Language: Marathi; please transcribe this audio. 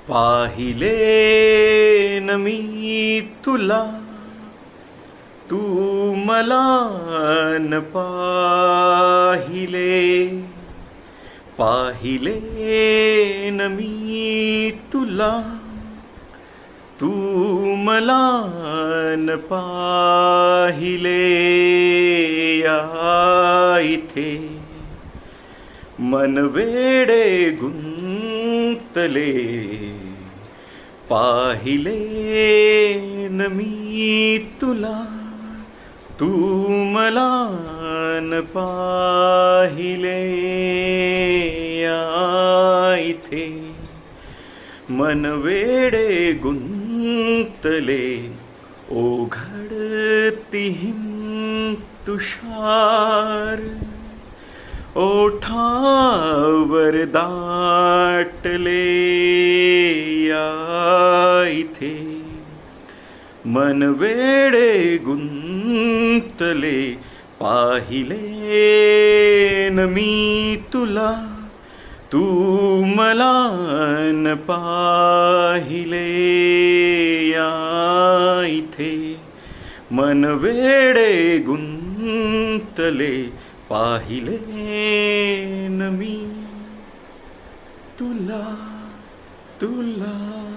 पाहिले न मी तुला, तू मला न पाहिले. पाहिले न मी तुला, तू मला न पाहिले. या इथे मन वेडे गुंतले. पाहिले न मी तुला, तू मला न पाहिले. या इथे मन वेडे गुंतले. ओघडती तुषार ओठावर दाटले. या इथे मन वेडे गुंतले. पाहिले न मी तुला, तू मला न पाहिले. या इथे मन वेडे गुंतले. पाहिले न मी तुला, तुला.